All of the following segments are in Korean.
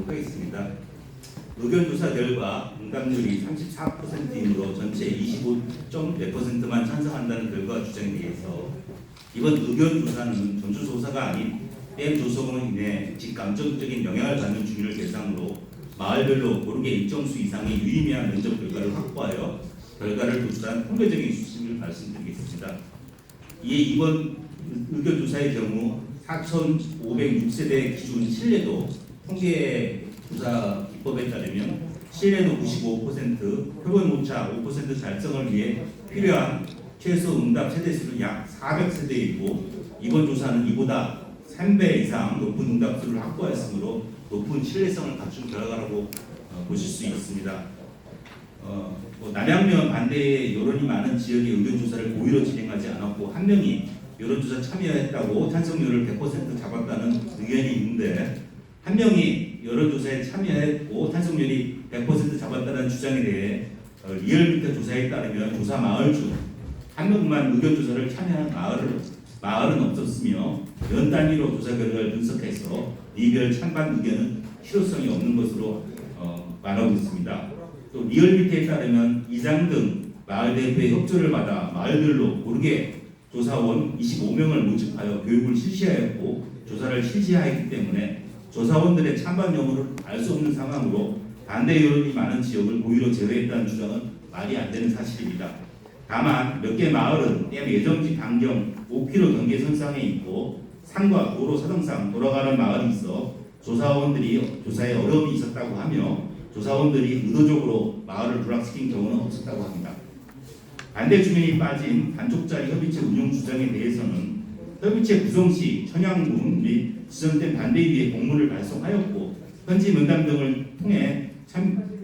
하겠습니다. 의견조사 결과 응답률이 34%이므로 전체 25.4%만 찬성한다는 결과 주장에 대해서 이번 의견조사는 전수조사가 아닌 댐 조성으로 인해 직감정적인 영향을 받는 주민을 대상으로 마을별로 고르게 일정 수 이상의 유의미한 면접 결과를 확보하여 결과를 도출한 통계적인 수치를 말씀드리겠습니다. 이에 이번 의견조사의 경우 4,506세대 기준 신뢰도 통계조사 기법에 따르면 신뢰도 95%, 표본 오차 5% 달성을 위해 필요한 최소 응답 세대수는 약 400세대이고 이번 조사는 이보다 3배 이상 높은 응답수를 확보했으므로 높은 신뢰성을 갖춘 결과라고 보실 수 있습니다. 남양면 반대의 여론이 많은 지역의 의견조사를 고의로 진행하지 않았고 한 명이 여론조사 참여했다고 찬성률을 100% 잡았다는 의견이 있는데 한 명이 여론조사에 참여했고 찬성률이 100% 잡았다는 주장에 대해 리얼미터 조사에 따르면 조사 마을 중 한 명만 의견조사를 참여한 마을은 없었으며 연 단위로 조사 결과를 분석해서 이별 찬반 의견은 실효성이 없는 것으로 말하고 있습니다. 또 리얼미터에 따르면 이장 등 마을 대표의 협조를 받아 마을별로 고르게 조사원 25명을 모집하여 교육을 실시하였고 조사를 실시하였기 때문에 조사원들의 찬반 여부를 알 수 없는 상황으로 반대 여론이 많은 지역을 고의로 제외했다는 주장은 말이 안 되는 사실입니다. 다만 몇 개 마을은 댐 예정지 반경 5km 경계선상에 있고 산과 도로 사정상 돌아가는 마을이 있어 조사원들이 조사에 어려움이 있었다고 하며 조사원들이 의도적으로 마을을 불락시킨 경우는 없었다고 합니다. 반대 주민이 빠진 단독자리 협의체 운영 주장에 대해서는 협의체 구성 시 청양군 및 지정된 반대위에 공문을 발송하였고 현지 면담 등을 통해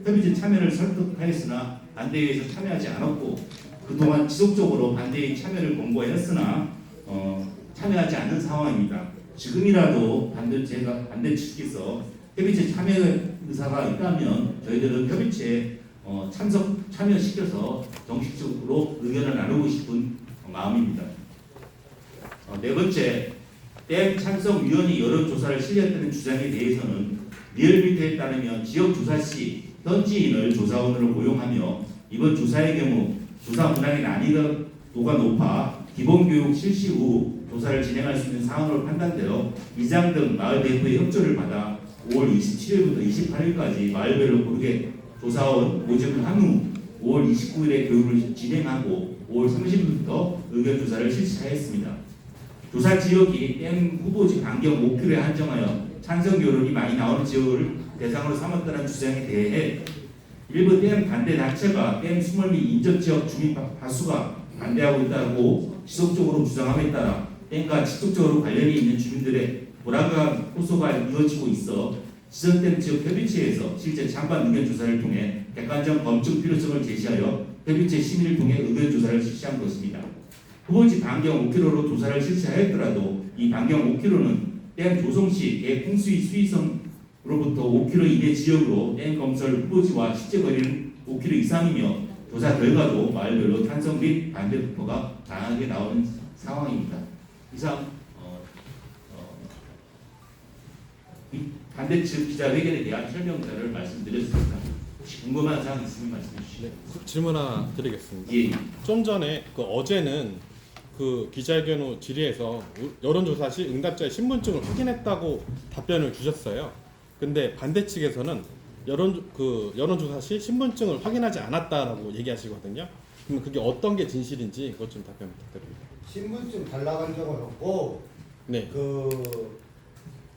협의체 참여를 설득하였으나 반대위에서 참여하지 않았고 그동안 지속적으로 반대의 참여를 권고하였으나 참여하지 않는 상황입니다. 지금이라도 반대 측에서 협의체 참여 의사가 있다면 저희들은 협의체에 참여시켜서 정식적으로 의견을 나누고 싶은 마음입니다. 네 번째, 댐 찬성위원회 여론조사를 실시했다는 주장에 대해서는 리얼미터에 따르면 지역조사 시 현지인을 조사원으로 고용하며 이번 조사의 경우 조사 문항의 난이도가 높아 기본교육 실시 후 조사를 진행할 수 있는 상황으로 판단되어 이장 등 마을 대표의 협조를 받아 5월 27일부터 28일까지 마을별로 고르게 조사원 모집을 한 후 5월 29일에 교육을 진행하고 5월 30일부터 의견조사를 실시하였습니다. 조사 지역이 댐 후보지 반경 5km에 한정하여 찬성 여론이 많이 나오는 지역을 대상으로 삼았다는 주장에 대해 일부 댐 반대 단체가 댐 수몰 및 인접 지역 주민 다수가 반대하고 있다고 지속적으로 주장함에 따라 댐과 직접적으로 관련이 있는 주민들의 불안감 호소가 이어지고 있어 지정된 지역 협의체에서 실제 찬반 의견 조사를 통해 객관적 검증 필요성을 제시하여 협의체 심의를 통해 의견 조사를 실시한 것입니다. 후보지 반경 5km로 조사를 실시하였더라도 이 반경 5km는 댐 조성 시 계획 풍수의 수위성으로부터 5km 이내 지역으로 댐 건설 후보지와 실제 거리는 5km 이상이며 조사 결과도 마을별로 찬성 및 반대 투표가 다양하게 나오는 상황입니다. 이상 반대 측 기자회견에 대한 설명자를 말씀드렸습니다. 혹시 궁금한 사항 있으면 말씀해 주시죠. 네, 질문 하나 드리겠습니다. 예. 좀 전에 어제는 그 기자회견 후 질의에서 여론조사 시 응답자의 신분증을 확인했다고 답변을 주셨어요. 근데 반대 측에서는 여론조사 시 신분증을 확인하지 않았다라고 얘기하시거든요. 그럼 그게 어떤 게 진실인지 그것 좀 답변 부탁드립니다. 신분증 달라간 적은 없고 네.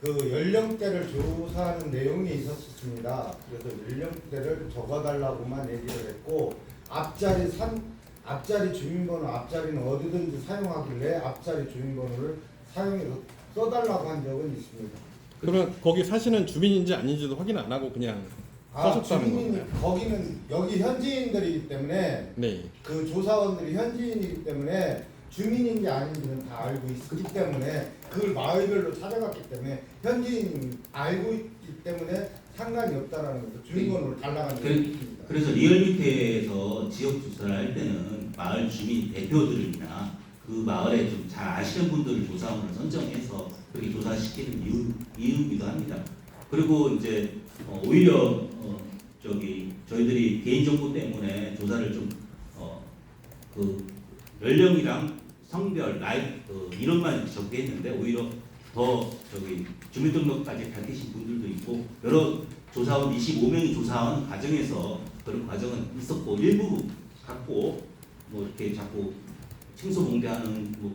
그 연령대를 조사하는 내용이 있었습니다. 그래서 연령대를 적어달라고만 얘기를 했고 앞자리 주민번호 앞자리는 어디든지 사용하길래 앞자리 주민번호를 사용해서 써달라고 한 적은 있습니다. 그러면 거기 사시는 주민인지 아닌지도 확인 안 하고 그냥 써줬다는 건가요? 거기는 여기 현지인들이기 때문에 네. 그 조사원들이 현지인이기 때문에 주민인지 아닌지는 다 알고 있기 때문에 그걸 마을별로 찾아갔기 때문에 현지인 알고 있기 때문에 상관이 없다라는 거죠. 주민번호를 달라간 적이 있습니다. 그래서 리얼미터에서 지역 조사를 할 때는 마을 주민 대표들이나 그 마을에 좀 잘 아시는 분들을 조사원을 선정해서 그렇게 조사시키는 이유이기도 합니다. 그리고 이제 오히려 저희들이 개인정보 때문에 조사를 그 연령이랑 성별, 나이 이런만 적게했는데 오히려 더 주민등록까지 밝히신 분들도 있고 여러 조사원 25명이 조사한 과정에서 그런 과정은 있었고 일부 갖고 뭐 이렇게 자꾸 칭소봉대하는 뭐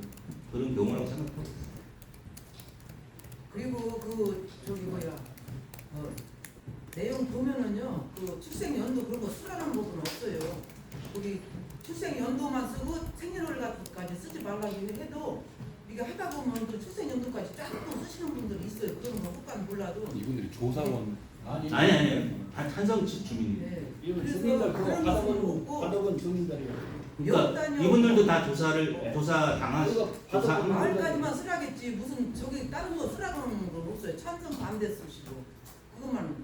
그런 경우라고 생각하고 있습니다. 그리고 내용 보면은요, 그 출생 연도 그런 거 쓰라는 부분은 없어요. 우리 출생 연도만 쓰고 생년월일까지 쓰지 말라고 해도 이게 하다 보면 그 출생 연도까지 쫙 또 쓰시는 분들이 있어요. 그런 거 혹간 몰라도. 이분들이 조사원 아니 찬성 주민입니다. 네. 이분 그래서 주민들 그거 그런 것은 없고 받아본 주민들이에요. 그러니까 이분들도 다 조사 당한 마을까지만 쓰라겠지 무슨 저기 다른 거 쓰라고 하는 건 없어요. 찬성 반대 쓰시고 그것만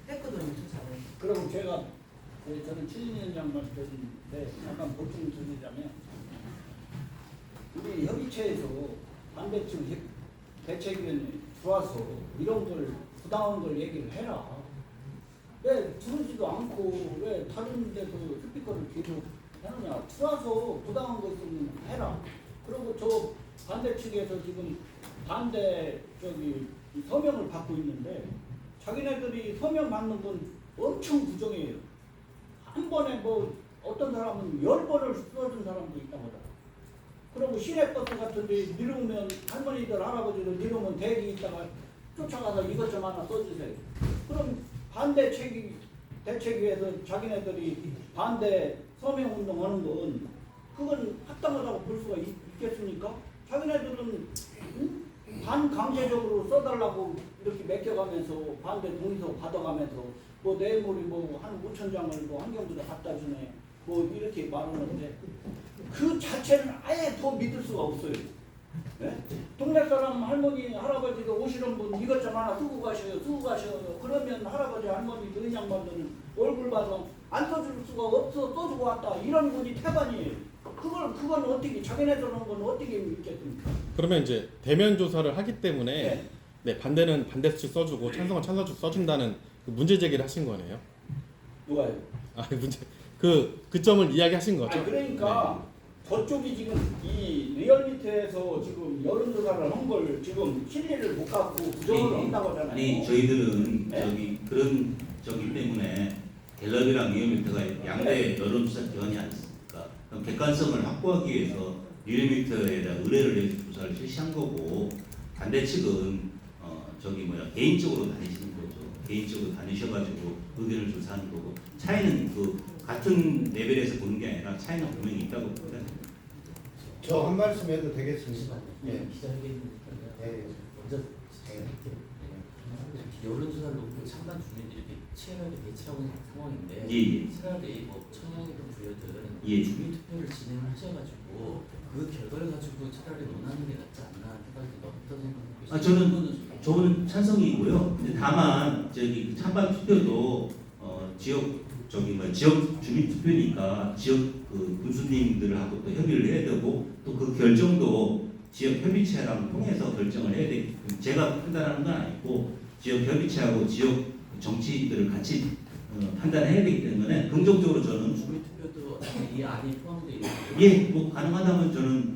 했거든요 조사를. 그리고 제가 저는 최진현 양 말씀드렸는데 약간 보충 드리자면 우리 협의체에서 반대층 대책위원회 들어와서 이런 걸 부당한 걸 얘기를 해라. 왜 들으지도 않고 왜 다른 데서 스피커를 계속 하느냐. 들어와서 부당한 거 있으면 해라. 그리고 저 반대측에서 지금 반대 서명을 받고 있는데 자기네들이 서명 받는 건 엄청 부정해요. 한 번에 뭐 어떤 사람은 10번을 써준 사람도 있다고 하더라고요. 그리고 시내버스 같은 데 내려오면 할머니들 할아버지들 내려오면 대기 있다가 쫓아가서 이것 좀 하나 써주세요. 그럼 대책위에서 자기네들이 반대 서명운동하는 건 그건 합당하다고 볼 수가 있겠습니까? 자기네들은 반강제적으로 써달라고 이렇게 맡겨가면서 반대 동의서 받아가면서 뭐 내일모레 한 5천 장을 환경부에 갖다 주네 뭐 이렇게 말하는데 그 자체는 아예 더 믿을 수가 없어요. 네? 동네 사람 할머니 할아버지가 오시는 분 이것 좀 하나 쓰고 가셔요. 그러면 할아버지 할머니 그 양반들은 얼굴 봐서 안 써줄 수가 없어 써주고 왔다 이런 분이 태반이에요. 그건 어떻게 자기네들은 건 어떻게 믿겠습니까? 그러면 이제 대면 조사를 하기 때문에 네. 네, 반대는 반대씩 써주고 찬성은 찬성 써준다는 그 문제 제기를 하신 거네요. 누가요? 문제 그 점을 이야기하신 거죠. 아니, 그러니까 저쪽이 지금 이 리얼미터에서 지금 여론조사를 한 걸 지금 실리를 못 갖고 부정을 한다고 하잖아요. 아니 저희들은 네? 그런 때문에 갤럽이랑 리얼미터가 양대 여론조사 기관이 아니었습니까? 그럼 객관성을 확보하기 위해서 리얼미터에다 의뢰를 해서 조사를 실시한 거고 반대 측은 개인적으로 다니시는 거죠. 개인적으로 다니셔가지고 의견을 조사하는 거고 차이는 같은 레벨에서 보는 게 아니라 차이는 분명히 있다고 봅니다. 저 한 말씀 해도 되겠습니까? 네. 기자회견이니까 네. 먼저 여론조사를 놓고 찬반 주민들이 이렇게 치열하게 대치하고 있는 상황인데 예. 차라리 청양이든 부여든 예. 주민투표를 진행하셔가지고 그 결과를 가지고 차라리 논하는 게 낫지 않나 생각이 어떤 생각이세요? 저는 찬성이고요. 근데 다만 찬반 투표도 지역 주민 투표니까 지역 군수님들하고 또 협의를 해야 되고 또 그 결정도 지역 협의체랑 통해서 결정을 해야 되기 때문에 제가 판단하는 건 아니고 지역 협의체하고 지역 정치인들을 같이 판단해야 되기 때문에 긍정적으로 저는 주민투표도 이 안이 포함되어 뭐 가능하다면 저는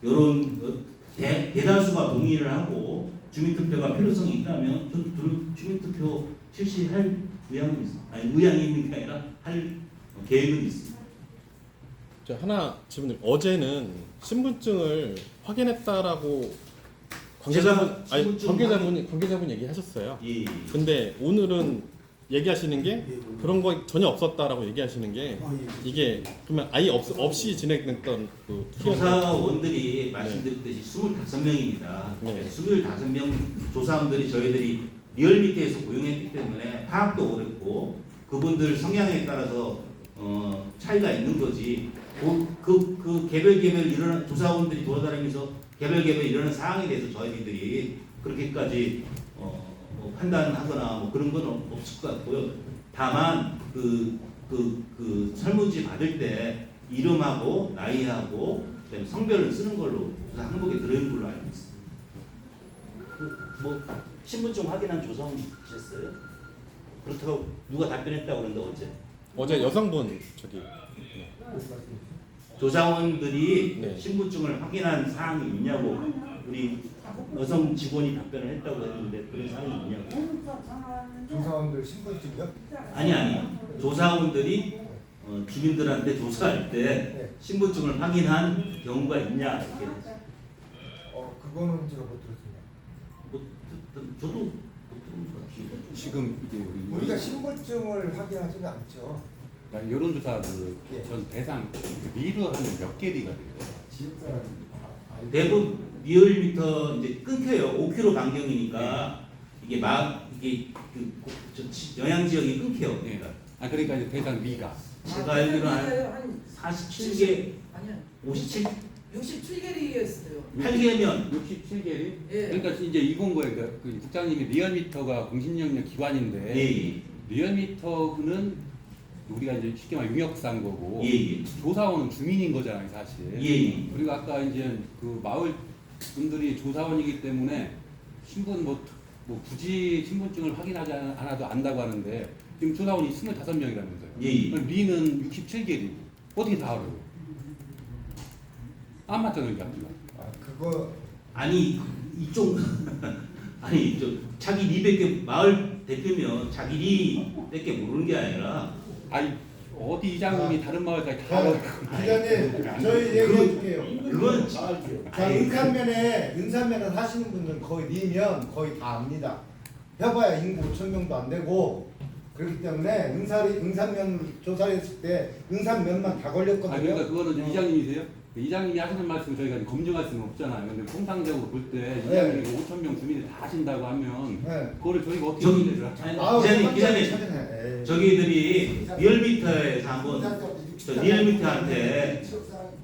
이런 대다수가 동의를 하고 주민투표가 필요성이 있다면 저는 주민투표 실시할 의향이 있는 게 아니라 할 계획은 있습니다. 하나 질문 드릴게요. 어제는 신분증을 확인했다라고 제가 관계자분이 얘기하셨어요. 예. 근데 오늘은 얘기하시는 게 그런 거 전혀 없었다라고 얘기하시는 게 이게 그러면 아예 없이 진행됐던 그 조사원들이 말씀드렸듯이 25명입니다. 네. 25명 조사원들이 저희들이 리얼미터에서 고용했기 때문에 파악도 어렵고 그분들 성향에 따라서 차이가 있는 거지. 그 개별 일어난 조사원들이 돌아다니면서 개별 일어난 사항에 대해서 저희들이 그렇게까지 판단하거나 그런 건 없을 것 같고요. 다만 그 설문지 받을 때 이름하고 나이하고 성별을 쓰는 걸로 조사 항목에 들어있는 걸로 알고 있습니다. 신분증 확인한 조사원 있었어요? 그렇다고 누가 답변했다고 그러는데 어제? 어제 여성분 저기 조사원들이 네. 신분증을 확인한 사항이 있냐고 우리 여성 직원이 답변을 했다고 했는데 그런 사항이 있냐고. 조사원들 신분증이요? 아니 조사원들이 주민들한테 조사할 때 네. 신분증을 확인한 경우가 있냐 이렇게. 그거는 제가 못 들었습니다. 저도 못 들은 것 같아요. 지금 이게 우리가 신분증을 확인하지는 않죠. 여론조사 그 예. 전 대상 리로 하면 몇 개리가 돼요? 지역사람 대부분 리얼미터 이제 끊겨요. 5km 반경이니까 이게 영향 지역이 끊겨요. 예. 그러니까 이제 대상 리가 제가 알기로는 한 한 47개, 아니요 57, 67개리였어요. 8개면 67개리? 예. 그러니까 이제 이건 거예요. 그러니까 그 국장님이 리얼미터가 공신력력 기관인데 예. 리얼미터는 우리가 이제 쉽게 말해 융역사인 거고 예. 조사원은 주민인 거잖아요, 사실. 예. 그리고 아까 이제 그 마을 분들이 조사원이기 때문에 신분 뭐 굳이 신분증을 확인하지 않아도 안다고 하는데 지금 조사원이 25명이라면서요. 예. 리는 67개리고 어떻게 다 알아요? 안 맞잖아요, 이게 앞뒤가. 그거 아니 이쪽 아니 자기 리밖에 마을 대표면 자기 리밖에 모르는 게 아니라 아니 어디 이장님이 다른 마을까지 다 알아요. 기자님 저희 얘기해줄게요. 그건 자, 아이, 은산면에 사시는 분들은 거의 리면 거의 다 압니다. 해봐야 인구 5,000명도 안 되고 그렇기 때문에 은산면 조사를 했을 때 은산면만 다 걸렸거든요. 그러니까 그거는 이제 이장님이세요? 이장님이 하시는 말씀 저희가 이제 검증할 수는 없잖아요. 근데 통상적으로 볼 때 이장님이 5,000명 주민이 다 하신다고 하면 네. 그거를 저희가 어떻게 저기 문제를 할까요? 아우, 기자님 찾아내. 저기들이 리얼미터에서 한번 저 리얼미터한테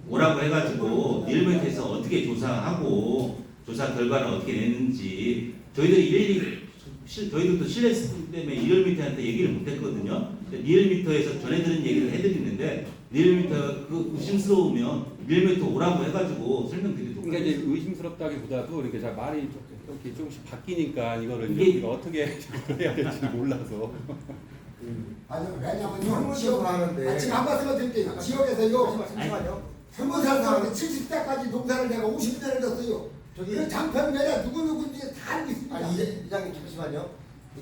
오라고 해가지고 리얼미터에서 어떻게 조사하고 조사 결과를 어떻게 냈는지 저희들이 일일이 저희들도 신뢰성 때문에 리얼미터한테 얘기를 못했거든요. 리얼미터에서 전해드린 얘기를 해드리는데 리얼미터 그 의심스러우면 리얼미터 오라고 해가지고 설명드리도록 그러니까 이제 하겠습니다. 의심스럽다기보다도 이렇게 자 말이 이렇게 조금씩 바뀌니까 이거를 이제 이게- 우리가 어떻게 해야 될지 몰라서. 아니 왜냐면 설문조사 지역 하는데. 지금 한 말씀만 드릴게요. 지역에서 이거 잠시만요. 설문사한테 70대까지 농사를 내가 50년을 했어요. 저기- 그 장편매나 누구누구인지 다 알고 있습니다. 아니 이장님 잠시만요.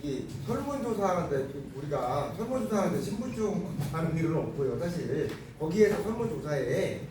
이게 설문조사하는데 우리가 설문조사하는데 신분증 하는 일은 없고요. 사실 거기에서 설문조사에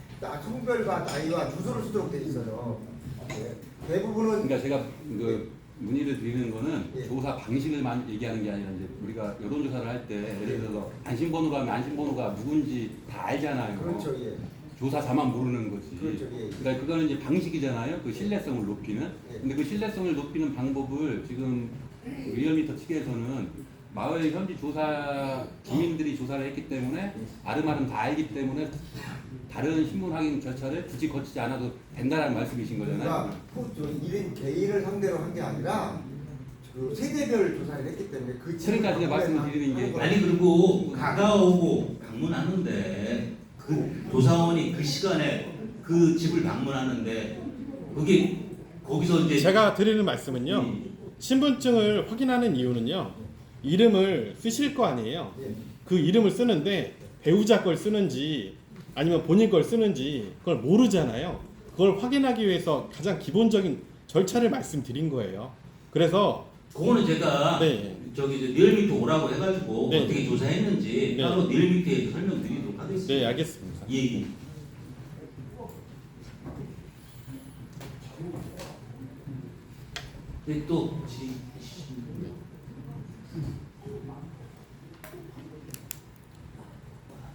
성별과 나이와 주소를 쓰도록 돼 있어요. 네. 대부분은 그러니까 제가 그 문의를 드리는 거는 예. 조사 방식을만 얘기하는 게 아니라 이제 우리가 여론조사를 할 때 예를 들어서 안심번호가 하면 안심번호가 누군지 다 알잖아요. 그렇죠. 예. 조사자만 모르는 거지. 그렇죠, 예. 그러니까 그거는 이제 방식이잖아요. 그 신뢰성을 높이는. 예. 근데 그 신뢰성을 높이는 방법을 지금 리얼미터 측에서는 마을 현지 조사 주민들이 조사를 했기 때문에 아름아름 다 알기 때문에 다른 신분 확인 절차를 굳이 거치지 않아도 된다는 말씀이신 거잖아요. 그러니까 이런 개인을 상대로 한 게 아니라 그 세대별 조사를 했기 때문에 그 그러니까 제가 말씀을 드리는 게 아니 그리고 가가오고 방문하는데 그 조사원이 그 시간에 그 집을 방문하는데 그게 거기서 이제 제가 드리는 말씀은요. 신분증을 확인하는 이유는요. 이름을 쓰실 거 아니에요. 예. 그 이름을 쓰는데 배우자 걸 쓰는지 아니면 본인 걸 쓰는지 그걸 모르잖아요. 그걸 확인하기 위해서 가장 기본적인 절차를 말씀드린 거예요. 그래서 그거는 제가 네. 저기 이제 리얼미터 오라고 해가지고 네. 어떻게 조사했는지 네. 따로 리얼미터에 설명드리도록 하겠습니다. 네, 알겠습니다. 예. 네, 또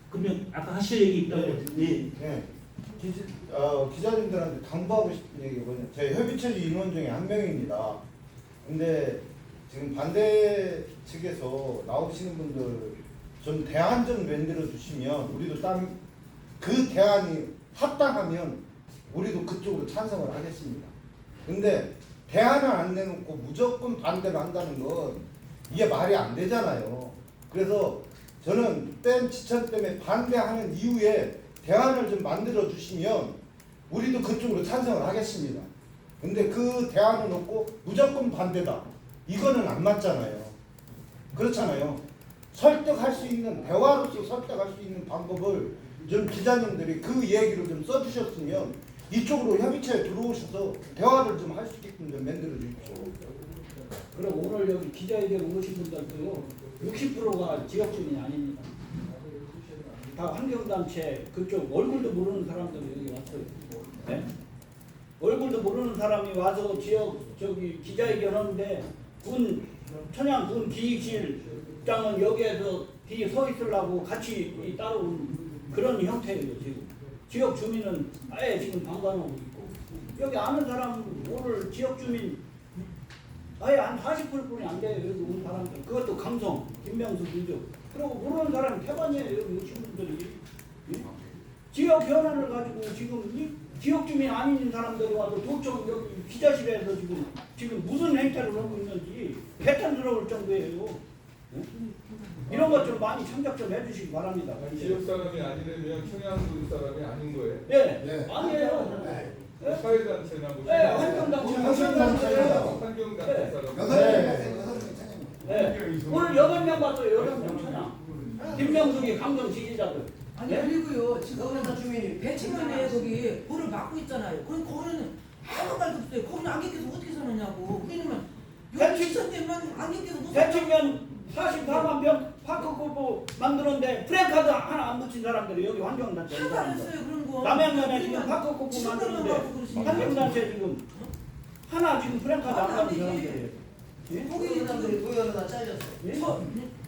그러면 아까 하실 얘기 있다고. 예. 네. 기자님들한테 당부하고 싶은 얘기가 뭐냐. 저희 협의체지 인원 중에 한 명입니다. 근데 지금 반대 측에서 나오시는 분들 좀 대안 좀 만들어 주시면 우리도 그 대안이 합당하면 우리도 그쪽으로 찬성을 하겠습니다. 근데 대안을 안 내놓고 무조건 반대를 한다는 건 이게 말이 안 되잖아요. 그래서 저는 댐 지천 때문에 반대하는 이후에 대안을 좀 만들어 주시면 우리도 그쪽으로 찬성을 하겠습니다. 근데 그 대안은 없고 무조건 반대다. 이거는 안 맞잖아요. 그렇잖아요. 설득할 수 있는 대화로서 설득할 수 있는 방법을 좀 기자님들이 그 얘기를 좀 써주셨으면 이쪽으로 협의체에 들어오셔서 대화를 좀 할 수 있게끔 좀 만들어 주십시오. 그리고 오늘 여기 기자회견 오신 분들도요 60%가 지역 주민이 아닙니다. 다 환경단체 그쪽 얼굴도 모르는 사람들이 여기 왔어요. 네? 얼굴도 모르는 사람이 와서 지역 저기 기자회견 하는데 천양 군 기획실장은 여기에서 뒤에 서 있으려고 같이 따라온 그런 형태예요 지금. 지역 주민은 아예 지금 방관하고 있고 여기 아는 사람 오늘 지역 주민 아예 한 40%뿐이 안 돼요. 여기 온 사람들. 그것도 강성, 김명수, 민족. 그리고 모르는 사람이 태반이에요. 여기 오신 분들이. 예? 지역 현안을 가지고 지금 이 지역 주민 아닌 사람들이 와서 도청 여기 기자실에서 지금 무슨 행태를 하고 있는지 개탄스러울 정도예요. 예? 이런 것 좀 많이 참작 좀 해주시기 바랍니다. 지역 사람이 아니려면 청양군 사람이 아닌 거예요. 예, 네. 아니에요. 네. 예? 사회단체나 뭐 네, 환경단체, 환경단체예요. 환경단체 사람. 네. 오늘 8명 봤어요. 8명 천양. 김명숙이 강경 지지자들. 아니 그리고요 지금 배치면에 거기 불을 막고 있잖아요. 거기는 아무 말도 없어요. 거기는 안개 껴서 어떻게 사느냐고. 우리는 여기 기천대만 안개 껴서 못 살아. 대치면 44만 병 파크 골프 만드는데 프랭카드 하나 안 붙인 사람들이 여기 환경단체 이 하도 안 사람들. 했어요 그런 거. 남양면에 지금 파크 골프 만드는데 환경단체 지금 하나 지금 프랭카드 안 받은 사람들이에요. 예? 거기 지금 모여다 잘렸어.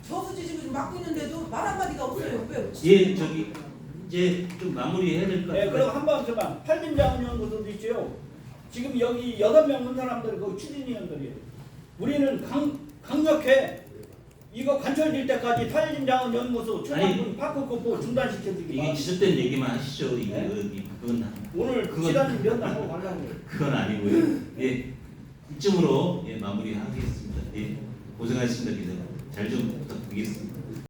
저수지 지금 막고 있는데도 말 한마디가 없어요. 왜? 예, 저기 이제 좀 마무리해야 될 것 네, 같아요. 그럼 한번 저만 팔림장 연구소도 있죠. 지금 여기 8명 온 사람들이 거기 추진위원들이에요. 우리는 강력해 이거 관철될 때까지 팔림장 연구소 초등학교 파크 골프 중단시켜주기 이게 바랍니다. 지속된 얘기만 하시죠. 네? 오늘 그건- 시간이 면담하고 가려고 해요. 그건 아니고요. 예, 이쯤으로 예, 마무리하겠습니다. 예, 고생하셨습니다, 기자님. 잘 좀 부탁드리겠습니다.